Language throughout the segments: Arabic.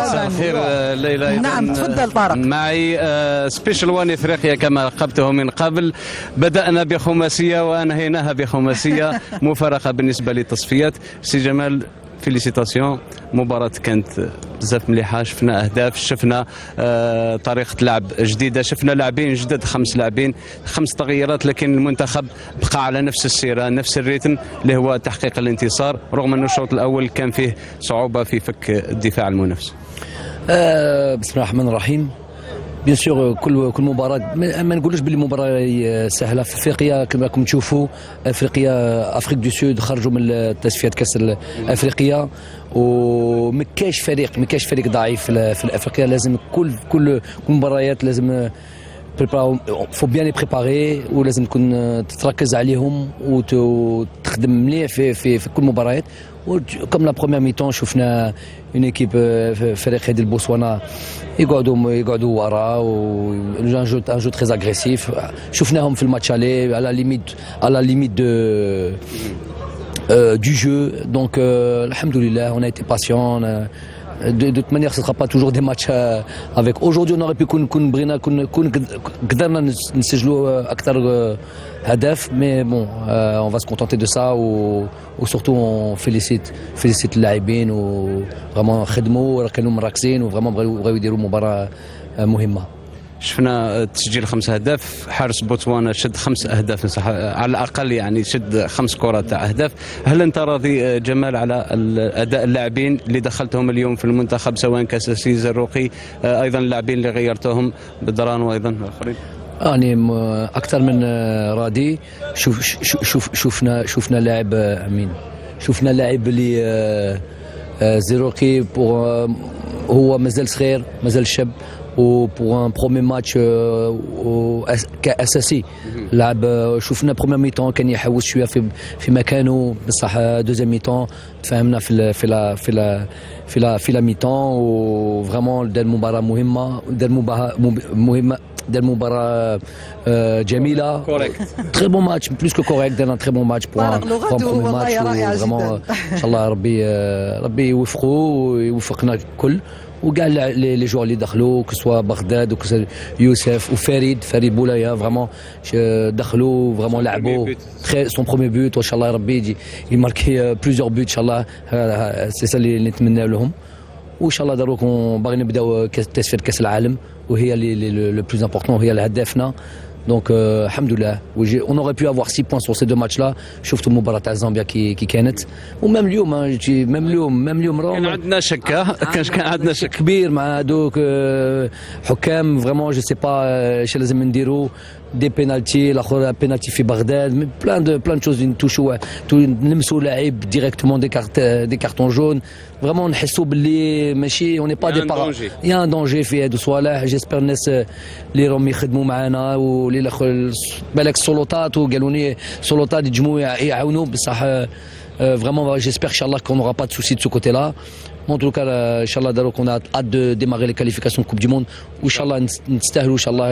مساء الخير ليلى. نعم تفضل طارق. معي سبيشال وان افريقيا كما لقبته من قبل. بدأنا بخماسية وانهيناها بخماسية مفارقة بالنسبة للتصفيات. سي جمال فيليسيتاسيون، مباراة كانت بزاف مليحة، شفنا أهداف، شفنا طريقة لعب جديدة، شفنا لاعبين جدد، 5 لاعبين، 5 تغييرات، لكن المنتخب بقى على نفس السيرة، نفس الريتم اللي هو تحقيق الانتصار، رغم أن الشوط الأول كان فيه صعوبة في فك الدفاع المنافس. بسم الله الرحمن الرحيم. بيان سور كل مباراه ما نقولوش باللي مباراه سهله. في افريقيا كما راكم تشوفوا، افريك دو سود خرجوا من تصفيات كاس افريقيا، وما كاش فريق ضعيف في افريقيا. لازم كل مباريات لازم فو بيان بريباري، ولازم تكون تتركز عليهم وتخدم مليح في كل مباريات. كم لا بروميير ميتون شفنا اون ايكيب فريق هذه البوتسوانا يقعدوا ورا، و ان جو تري اغريسيف. شفناهم في الماتش على لا ليميت du jeu. Donc alhamdoulilah, on a été patient. De toute manière, ce ne sera pas toujours des matchs avec. Aujourd'hui, on aurait pu قدرنا نسجلوا أكثر هدف, mais bon, on va se contenter de ça, ou surtout on félicite اللاعبين, وفريمون خدموا كانوا مركزين, وفريمون بغاو يديروا مباراة مهمة. شفنا تسجيل 5 أهداف، حارس بوتسوانا شد 5 أهداف على الأقل، يعني شد 5 كرات تاع أهداف. هل أنت راضي جمال على أداء اللاعبين اللي دخلتهم اليوم في المنتخب، سواء كاساسي زروقي، أيضا اللاعبين اللي غيرتهم بدران وأيضا آخرين؟ يعني أكثر من راضي. شفنا لاعب أمين، شفنا لاعب اللي زروقي هو مازال صغير، مازال شاب، وبور ان برومي ماتش كاساسي لعب. شفنا بروميير ميتون كان يحوس شويه في مكانه، بصح دوزيام ميتون تفاهمنا في لا ميتون، وفريمون دار مباراه مهمه، دار مباراه جميله. تري بون ماتش، بلوس كو كوريكت، دار ان تري بون ماتش بور ان برومي ماتش. فريمون ان شاء الله ربي يوفقه ويوفقنا الكل، وكاع لي جوار اللي دخلوا، كسوا بغداد وكسوا يوسف وفريد بولايا، فريمون دخلوا، فريمون لعبوا سون برومي بوت، وان شاء الله ربي يجي يماركي بليزيور بوت ان شاء الله. سي سا اللي نتمنى لهم، وان شاء الله دروك باغي نبداو تصفيات كاس العالم، وهي اللي لو بلوز امبورطون، هي هدفنا. Donc alhamdoulilah, on aurait pu avoir 6 points sur ces 2 matchs-là. شفت المباراة تاع زامبيا كي كانت، ومام اليوم كان عندنا شك، كان عندنا شك كبير مع هذوك حكام. فريمون جو سي با اش لازم نديروا، دي بينالتي، الاخر بينالتي في بغداد، بلان دو شوز نتوشوا، نلمسوا لاعب ديريكتومون دي كارتون جون. فريمون نحسوا باللي ماشي اون با دي بارا، يا ان دونجي في هادو صوالح. جيسبر الناس اللي راهم يخدموا معنا، واللي الاخر بالك سولوطات، وقالوا لي سولوطات يجمعوا يعاونوا، بصح vraiment j'espère inchallah qu'on n'aura pas de soucis de ce côté-là. En tout cas inchallah donc on a hâte de démarrer les qualifications de Coupe du monde, inchallah نستاهلوا inchallah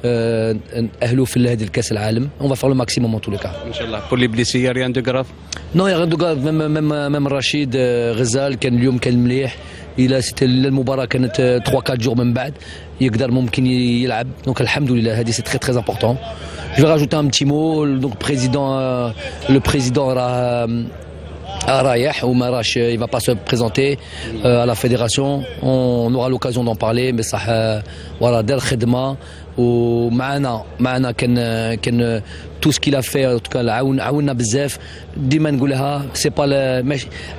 نأهلوا في هذه الكاس العالم. On va faire le maximum en tous les cas. inchallah. Pour les blessés, il n'y a rien de grave? Non, il n'y a rien de grave. même Rachid غزال كان اليوم كان مليح. إلى المباراة كانت 3-4 jours من بعد يقدر ممكن يلعب. Donc alhamdoulilah, هذه c'est très important. Je vais rajouter un petit mot. Donc le président رايح وما راش, il va pas se présenter à la fédération. On aura l'occasion d'en parler, mais صح voilà دار خدمة, ومعنا كان tout ce qu'il a fait en tout cas عاوننا بزاف. ديما نقولها سي با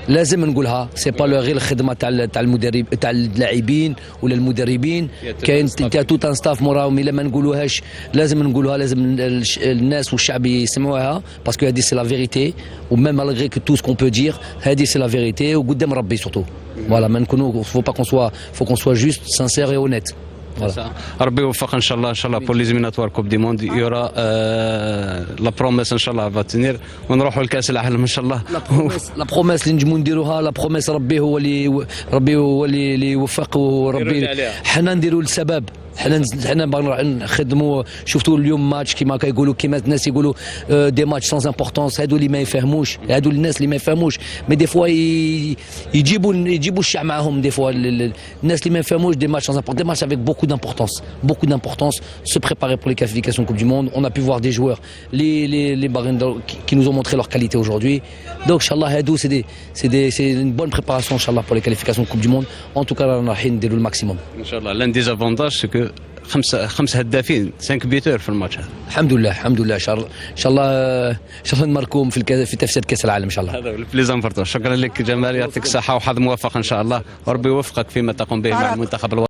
لازم نقولها, سي با غير الخدمه تاع المدرب تاع اللاعبين ولا المدربين, كاين توت ان ستاف موراهم. الا ما نقولوهاش لازم نقولوها, لازم الناس والشعب يسمعوها, باسكو هذه سي لا فيريتي. وميم مالغري كو تو سكون بو دير, هذه سي لا فيريتي, وقدام ربي سورتو. فوالا ما نكونوا فو با كون سوا جوست سانسير اي اونيت. ربي يوفق ان شاء الله pour les éliminatoires Coupe du Monde. Il y aura la promesse ان شاء الله va tenir, ونروحوا لكاس العالم ان شاء الله. لا بروميس اللي نجموا نديروها, لا بروميس ربي هو اللي يوفق, وربي حنا نديروا السبب. حنا باغي نخدموا. شفتوا اليوم ماتش كيما كيقولوا كيما الناس يقولوا دي ماتش سانز امبورطونس. هادو اللي ما يفهموش، هادو الناس اللي ما يفهموش، مي دي فوا يجيبوا الشع معاهم. دي فوا الناس اللي ما يفهموش دي ماتش سانز امبورطونس، دي ماتش avec beaucoup d'importance, se préparer pour les qualifications Coupe du Monde. On a pu voir des joueurs les qui nous ont montré leur qualité aujourd'hui. Donc inchallah هادو c'est une bonne préparation inchallah pour les qualifications Coupe du Monde. En tout cas رانا رايحين نديروا الماكسيموم ان شاء الله. لان ديزافونتاج سو كو خمس هدافين 5 بيتور في الماتش هذا. الحمد لله ان شاء الله نماركوهم في تفسير كاس العالم ان شاء الله. هذا بليز امبورطون. شكرا لك جمال، يعطيك الصحه وحظ موفق ان شاء الله، وربي يوفقك فيما تقوم به مع المنتخب الوطني.